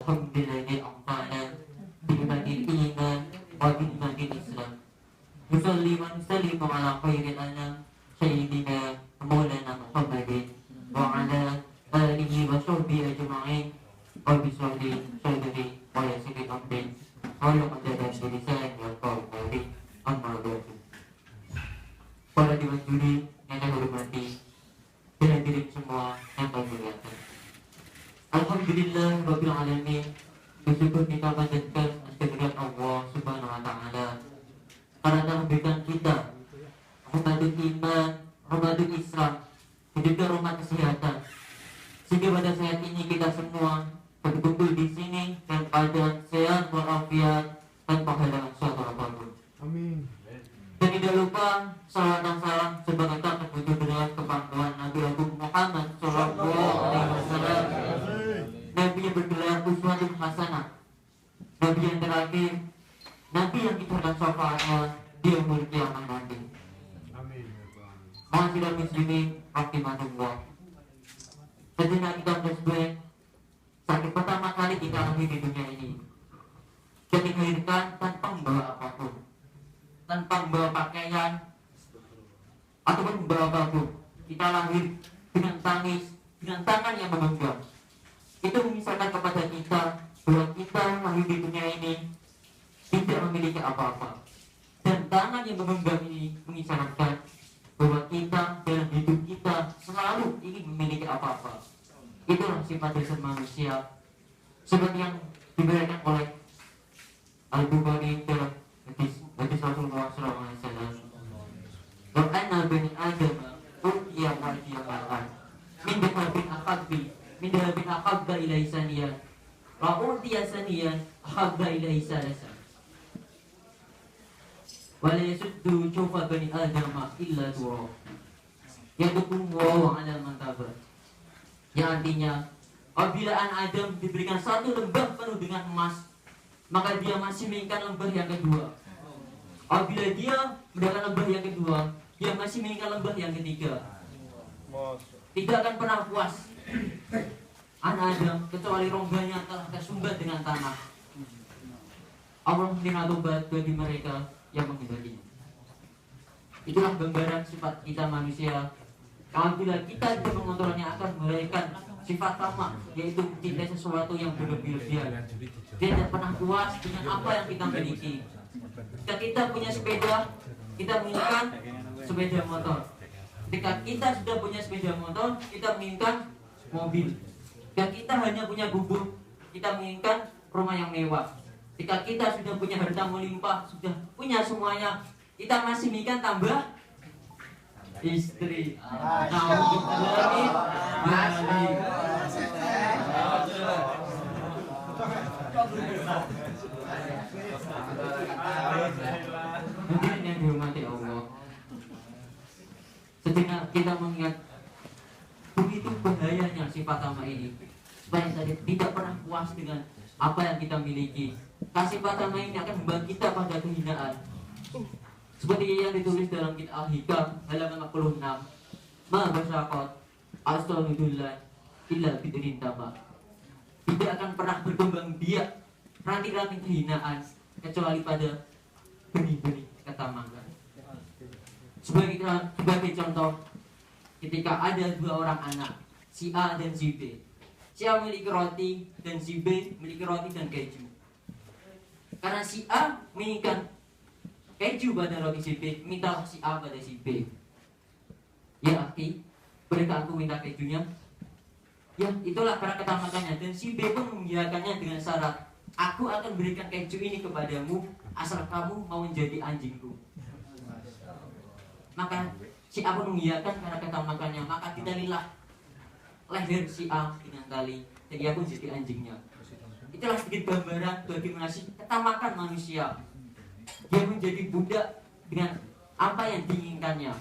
هم بالذي أعطانا بنعمة الإيمان وبنعمة الإسلام نصلي ونسلم على خير الأنام سيدنا مولانا محمد وعلى آله وصحبه أجمعين وبصحبه صدري ويسر أمري ولقد بلسان والقول قولي أما بعد. Para dewan juri yang saya hormati dan hadirin semua yang kami muliakan. Alhamdulillah Rabbil Alamin, bersyukur kita panjatkan kehadirat Allah Subhanahu wa Ta'ala karena telah memberikan kita rahmatul iman, rahmatul Islam, dan juga rahmat kesehatan, sehingga pada saat ini kita semua berkumpul di sini dan keadaan sehat walafiat tanpa halangan suatu apapun. Amin. Dan tidak lupa salawat dan salam sebagai tak terputus dengan kepangkuan Nabi Agung Muhammad Sallallahu Alaihi Wasallam, Nabi yang bergelar uswatun hasanah, Nabi yang terakhir, Nabi yang kita akan syafaatnya di umur kiamat nanti. Amin. Ma'asyiral muslimin rahimakumullah. Sejenak kita flashback saat pertama kali kita lahir di dunia ini. Kita dilahirkan tanpa membawa apapun, tanpa membawa pakaian ataupun membawa apapun. Kita lahir dengan tangis, dengan tangan yang memegang. Itu mengisahkan kepada kita bahwa kita lahir di dunia ini tidak memiliki apa-apa. Dan tangan yang memegang ini mengisyaratkan bahwa kita dalam hidup kita selalu ingin memiliki apa-apa. Itulah sifat dasar manusia, seperti yang diberikan oleh Al-Bukhari dalam hadis Rasulullah SAW. Wa anna bani Adam uqiya wa qiyamatan min dahabin ahabba ilaihi saniyan wa utiya saniyan ahabba ilaihi salasan wa la yasuddu syufa bani Adam illa turab yadukum wa ala man tabar. Yang artinya apabila anak Adam diberikan satu lembah penuh dengan emas, maka dia masih menginginkan lembah yang kedua. Apabila dia mendapatkan lembah yang kedua, dia masih menginginkan lembah yang ketiga. Tidak akan pernah puas anak Adam kecuali rongganya telah tersumbat dengan tanah. Allah memberikan tobat bagi mereka yang menghendaki. Itulah gambaran sifat kita manusia. Apabila kita tidak mengontrolnya akan melahirkan sifat tamak, yaitu mencintai sesuatu yang berlebih-lebihan. Dia tidak pernah puas dengan apa yang kita miliki. Jika kita punya sepeda, kita menginginkan sepeda motor. Ketika kita sudah punya sepeda motor, kita menginginkan mobil. Jika kita hanya punya bubur, kita menginginkan rumah yang mewah. Jika kita sudah punya harta melimpah, sudah punya semuanya, kita masih menginginkan tambah istri. Mungkin yang dihormati Allah, sejenak kita mengingat begitu bahayanya sifat tamak ini, supaya kita tidak pernah puas dengan apa yang kita miliki. Sifat tamak ini akan membawa kita pada kehinaan. Seperti yang ditulis dalam kitab Al-Hikam halaman 46, ma basyaqat astagfirullah illa bidrin tamak. Tidak akan pernah berkembang biak ranting-ranting kehinaan kecuali pada benih-benih ketamakan. Sebagai contoh, ketika ada dua orang anak, si A dan si B. Si A memiliki roti dan si B memiliki roti dan keju. Karena si A menginginkan keju pada roti si B, minta si A pada si B. Ya akhi, bolehkah aku minta kejunya? Ya, itulah para ketamakannya. Dan si B pun mengiyakannya dengan syarat, aku akan berikan keju ini kepadamu asal kamu mau menjadi anjingku. Maka si A pun mengiyakan karena ketamakannya. Maka ditalilah leher si A dengan tali, dan ia pun jadi anjingnya. Itulah sedikit gambaran bagaimana sih ketamakan manusia. Dia menjadi budak dengan apa yang diinginkannya.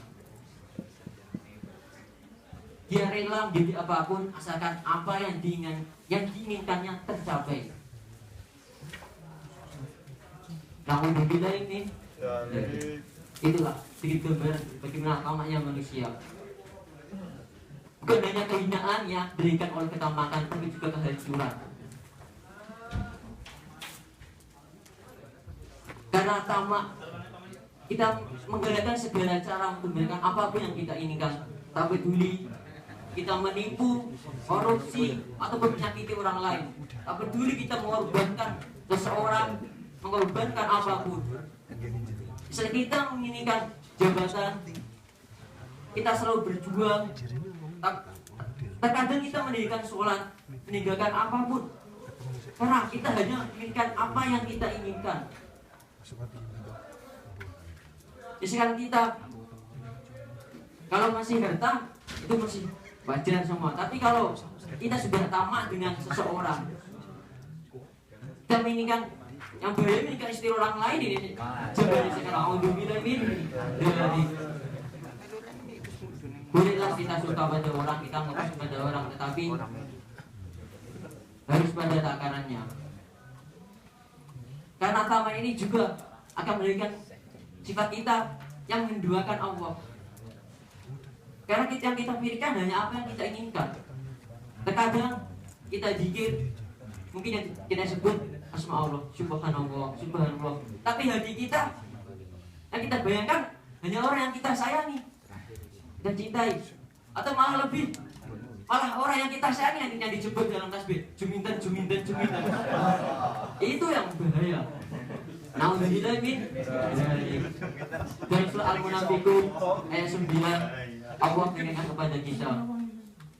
Dia rela menjadi apapun asalkan apa yang diinginkannya tercapai. Namun berbeda ini, itulah sedikit gambaran bagaimana tamaknya manusia. Bukan hanya kehinaan yang diberikan oleh ketamakan, tapi juga kehancuran. Karena tamak, kita menggunakan segala cara untuk memberikan apapun yang kita inginkan. Tak peduli kita menipu, korupsi, ataupun menyakiti orang lain. Tak peduli kita mengorbankan seseorang, mengorbankan apapun. Misalnya kita menginginkan jabatan, kita selalu berjuang. Terkadang kita mendirikan sholat, meninggalkan apapun, karena kita hanya menginginkan apa yang kita inginkan. Misalkan kita kalau masih harta itu masih wajar semua. Tapi kalau kita sudah tamak dengan seseorang, kita menginginkan yang bahaya, menginginkan istri orang lain ini. Coba sekarang auzubillah min dari bolehlah kita suka pada orang, kita ngurus pada orang, tetapi harus pada takarannya. Karena tamak ini juga akan memberikan sifat kita yang menduakan Allah. Karena yang kita pikirkan hanya apa yang kita inginkan. Terkadang kita zikir, mungkin yang kita sebut asma Allah, subhanallah, subhanallah. Tapi hati kita yang kita bayangkan hanya orang yang kita sayangi dan cintai, atau malah lebih, malah orang yang kita sayangi yang disebut dalam tasbih juminten, juminten, juminten. Itu yang bahaya. Nauzubillah min dari surah Al-Munafiqun ayat 9, Allah mengingatkan kepada kita,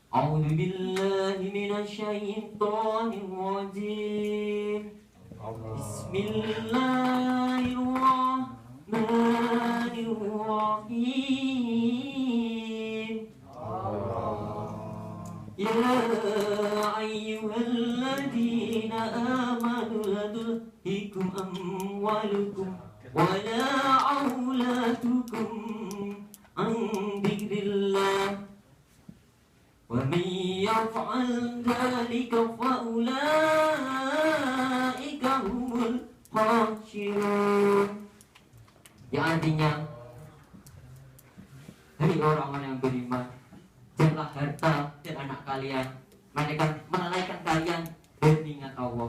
A'udzubillahi minasyaitonir rajim. Bismillahirrahmanirrahim. Ya ayyuhalladzina amanu la tulhikum amwalukum wala auladukum an dzikrillah wa man yaf'al dzalika fa ulaika humul khasirun. Yang artinya, hai orang-orang yang beriman, janganlah harta dan anak kalian melalaikan kalian dari ingat Allah.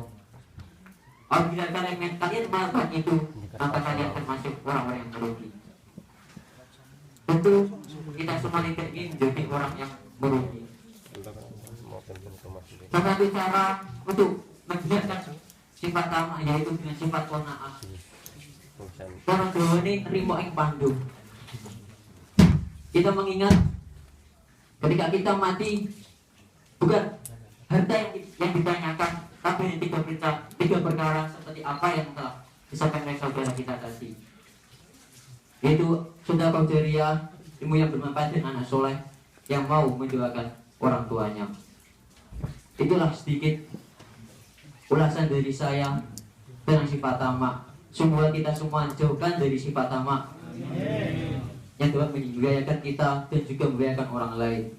Apabila kalian melakukan itu, maka kalian termasuk orang-orang yang merugi. Tentu kita semua tidak ingin menjadi orang yang merugi. Salah satu cara untuk menghilangkan sifat tamak yaitu dengan sifat qanaah. Orang Jawa ini terima yang pandu. Kita mengingat ketika kita mati, bukan harta yang ditanyakan, tapi tiga perkara seperti apa yang telah disampaikan oleh saudara kita tadi, yaitu sedekah jariyah, ilmu yang bermanfaat, dan anak soleh yang mau mendoakan orang tuanya. Itulah sedikit ulasan dari saya tentang sifat tamak. Semoga kita semua jauhkan dari sifat tamak yang dapat membahayakan kita dan juga membahayakan orang lain.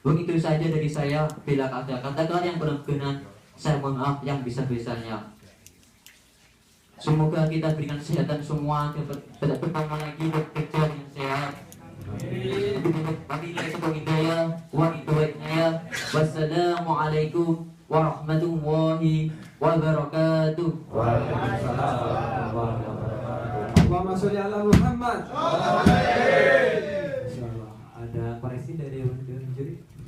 Begitu saja dari saya. Bila ada kata-kata yang berkenan, saya mohon maaf yang besar-besarnya. Semoga kita berikan kesehatan semua, tidak bertambah lagi bekerja dengan sehat. Wassalamualaikum warahmatullahi wabarakatuh. Allahumma sholli ala Muhammad. Ada koreksi dari juri.